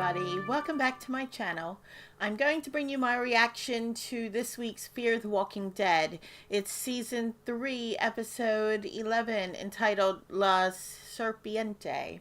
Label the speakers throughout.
Speaker 1: everybody, welcome back to my channel. I'm going to bring you my reaction to this week's Fear the Walking Dead. It's season 3 episode 11 entitled La Serpiente.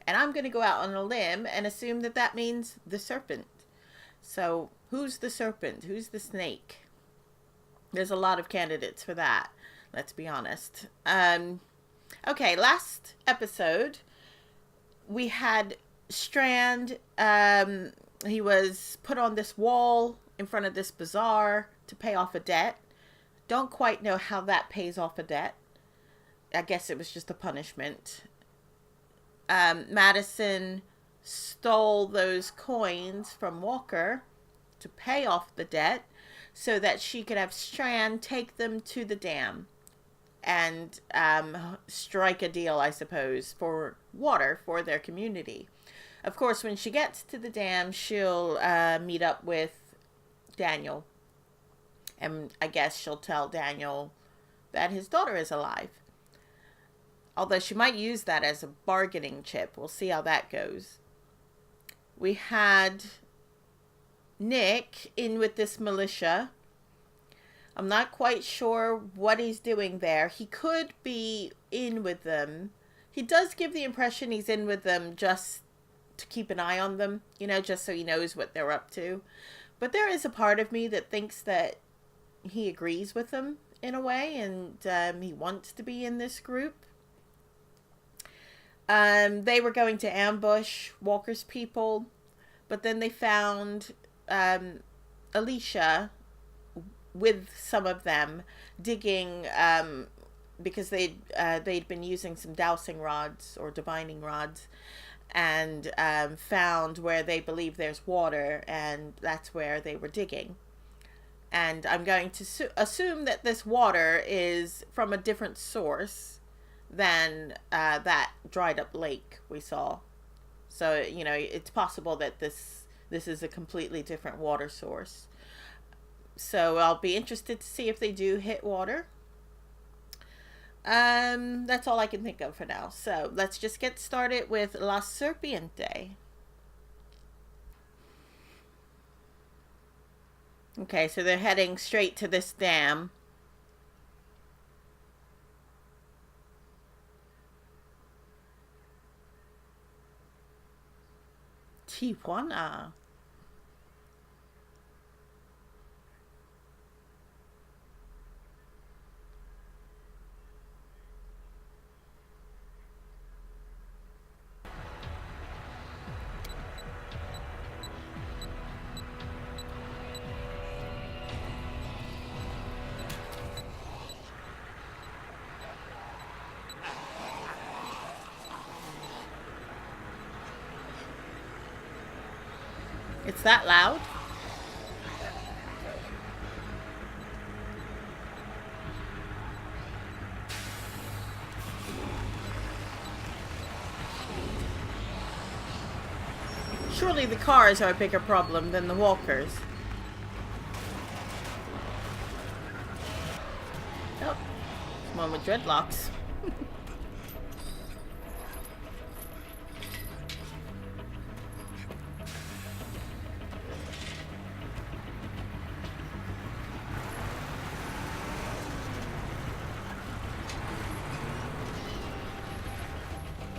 Speaker 1: And I'm going to go out on a limb and assume that that means the serpent. So who's the serpent? Who's the snake? There's a lot of candidates for that, let's be honest. Okay, last episode we had Strand. He was put on this wall in front of this bazaar to pay off a debt. Don't quite know how that pays off a debt. I guess it was just a punishment. Madison stole those coins from Walker to pay off the debt so that she could have Strand take them to the dam and strike a deal, I suppose, for water for their community. Of course, when she gets to the dam, she'll meet up with Daniel. And I guess she'll tell Daniel that his daughter is alive. Although she might use that as a bargaining chip. We'll see how that goes. We had Nick in with this militia. I'm not quite sure what he's doing there. He could be in with them. He does give the impression he's in with them just to keep an eye on them, you know, just so he knows what they're up to. But there is a part of me that thinks that he agrees with them in a way, and he wants to be in this group. They were going to ambush Walker's people, but then they found Alicia with some of them digging because they'd been using some dowsing rods or divining rods, and found where they believe there's water, and that's where they were digging. And I'm going to assume that this water is from a different source than that dried up lake we saw. So, you know, it's possible that this is a completely different water source. So I'll be interested to see if they do hit water. That's all I can think of for now. So let's just get started with La Serpiente. Okay, so they're heading straight to this dam. Tijuana. It's that loud? Surely the cars are a bigger problem than the walkers. Oh, one with dreadlocks.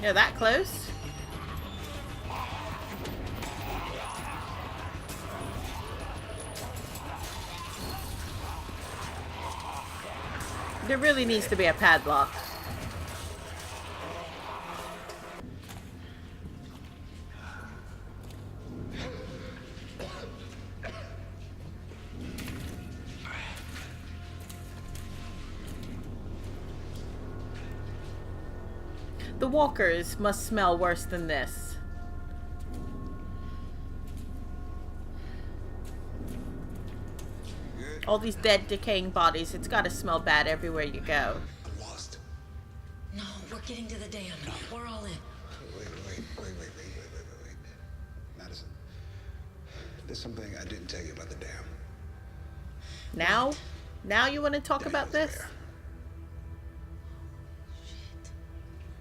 Speaker 1: You're that close? There really needs to be a padlock. The walkers must smell worse than this. All these dead, decaying bodies, it's gotta smell bad everywhere you go.
Speaker 2: I'm lost.
Speaker 3: No, we're getting to the dam. We're all in.
Speaker 2: Wait. Madison, there's something I didn't tell you about the dam.
Speaker 1: Now? Now you want to talk
Speaker 2: Daniel
Speaker 1: about
Speaker 2: was
Speaker 1: this?
Speaker 2: there.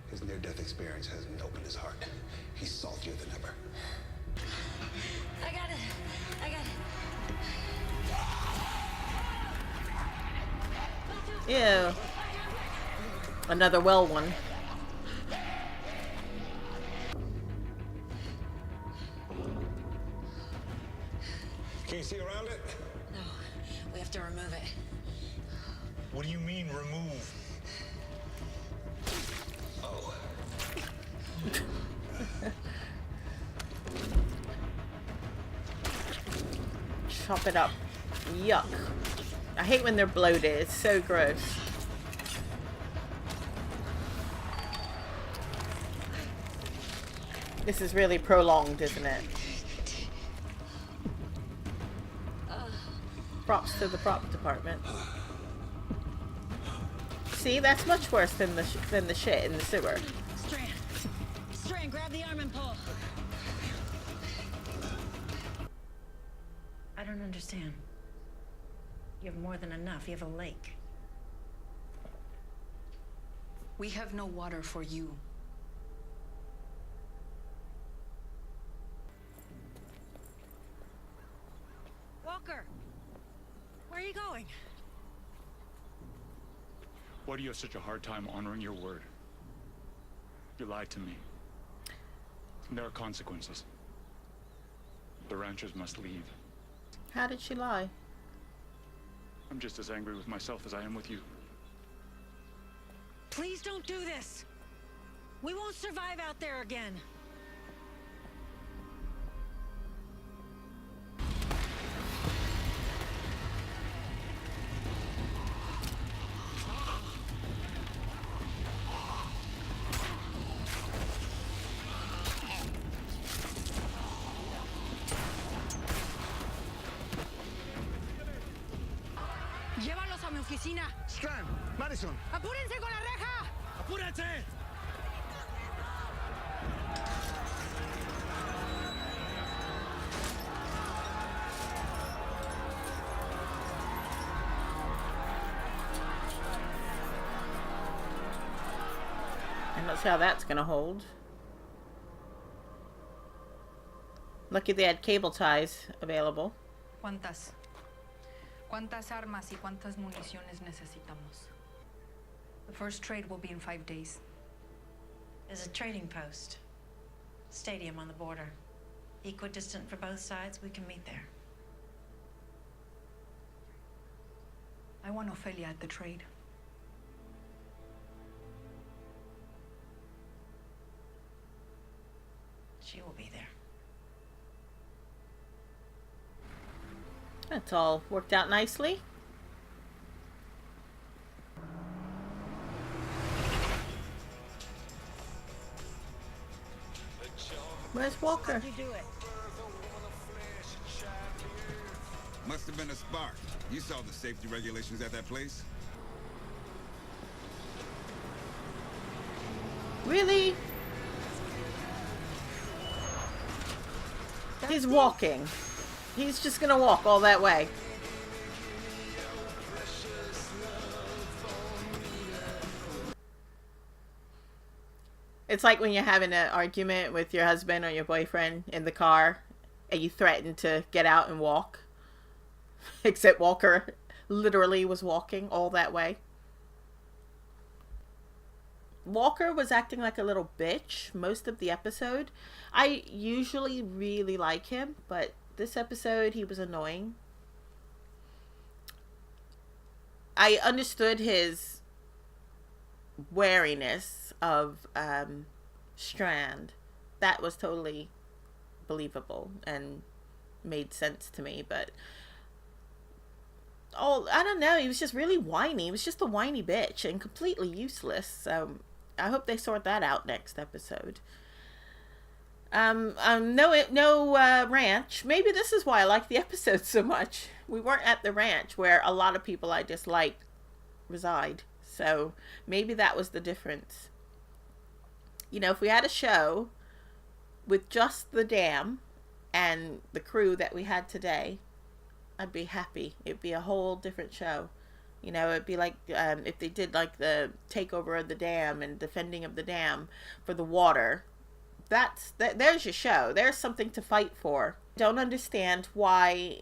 Speaker 2: His near-death experience hasn't opened his heart. He's saltier than ever.
Speaker 3: I got it. I got it.
Speaker 1: Ew. Another well one.
Speaker 2: Can you see around it?
Speaker 3: No, we have to remove it.
Speaker 4: What do you mean, remove?
Speaker 2: Oh.
Speaker 1: Chop it up. Yuck. I hate when they're bloated. It's so gross. This is really prolonged, isn't it? Props to the prop department. See, that's much worse than the shit in the sewer.
Speaker 3: Strand, grab the arm and pull. I don't understand. You have more than enough. You have a lake.
Speaker 5: We have no water for you.
Speaker 3: Walker, where are you going?
Speaker 4: Why do you have such a hard time honoring your word? You lied to me. And there are consequences. The ranchers must leave.
Speaker 1: How did she lie?
Speaker 4: I'm just as angry with myself as I am with you.
Speaker 3: Please don't do this. We won't survive out there again.
Speaker 5: Llévalos a mi oficina.
Speaker 2: Strand, Madison.
Speaker 5: ¡Apúrense con la reja!
Speaker 4: ¡Apúrate!
Speaker 1: And let's see how that's gonna hold. Lucky they had cable ties available.
Speaker 5: ¿Cuántas armas y cuántas municiones necesitamos? The first trade will be in 5 days.
Speaker 3: There's a trading post. Stadium on the border. Equidistant for both sides. We can meet there.
Speaker 5: I want Ophelia at the trade.
Speaker 3: She will be there.
Speaker 1: That's all worked out nicely. Where's Walker?
Speaker 3: How'd you do it?
Speaker 6: Must have been a spark. You saw the safety regulations at that place?
Speaker 1: Really? He's walking. He's just gonna walk all that way. It's like when you're having an argument with your husband or your boyfriend in the car and you threaten to get out and walk. Except Walker literally was walking all that way. Walker was acting like a little bitch most of the episode. I usually really like him, but this episode he was annoying. I understood his wariness of Strand. That was totally believable and made sense to me, but I don't know, he was just really whiny. He was just a whiny bitch and completely useless. So I hope they sort that out next episode. No ranch. Maybe this is why I like the episode so much. We weren't at the ranch where a lot of people I dislike reside. So maybe that was the difference. You know, if we had a show with just the dam and the crew that we had today, I'd be happy. It'd be a whole different show. You know, it'd be like if they did like the takeover of the dam and defending of the dam for the water, there's your show. There's something to fight for. Don't understand why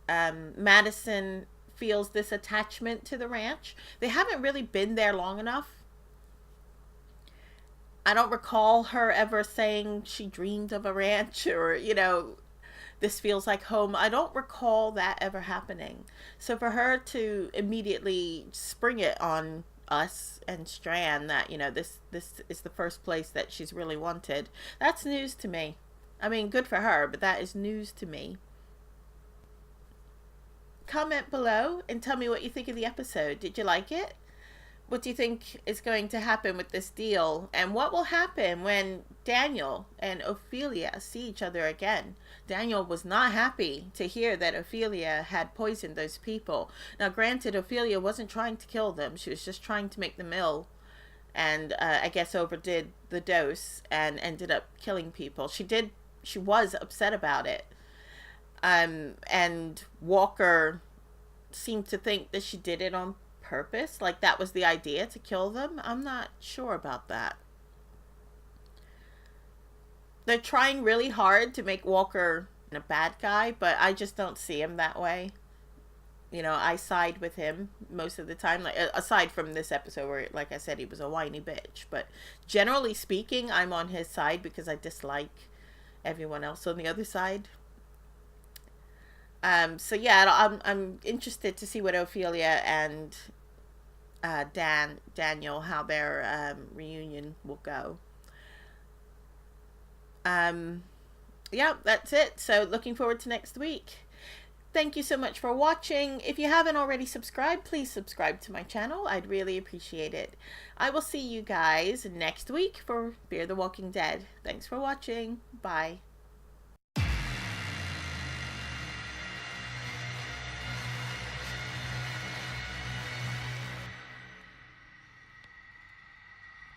Speaker 1: Madison feels this attachment to the ranch. They haven't really been there long enough. I don't recall her ever saying she dreamed of a ranch, or, this feels like home. I don't recall that ever happening. So for her to immediately spring it on us and Strand that, this is the first place that she's really wanted, that's news to me. I mean, good for her, but that is news to me. Comment below and tell me what you think of the episode. Did you like it? What do you think is going to happen with this deal? And what will happen when Daniel and Ophelia see each other again? Daniel was not happy to hear that Ophelia had poisoned those people. Now, granted, Ophelia wasn't trying to kill them. She was just trying to make them ill. And I guess overdid the dose and ended up killing people. She was upset about it. And Walker seemed to think that she did it on purpose, like that was the idea, to kill them. I'm not sure about that. They're trying really hard to make Walker a bad guy, but I just don't see him that way. I side with him most of the time, like aside from this episode where, like I said, he was a whiny bitch. But generally speaking, I'm on his side because I dislike everyone else on the other side. So yeah, I'm interested to see what Ophelia and Daniel, how their reunion will go. Yeah, that's it. So looking forward to next week. Thank you so much for watching. If you haven't already subscribed, please subscribe to my channel. I'd really appreciate it. I will see you guys next week for Fear the Walking Dead. Thanks for watching. Bye.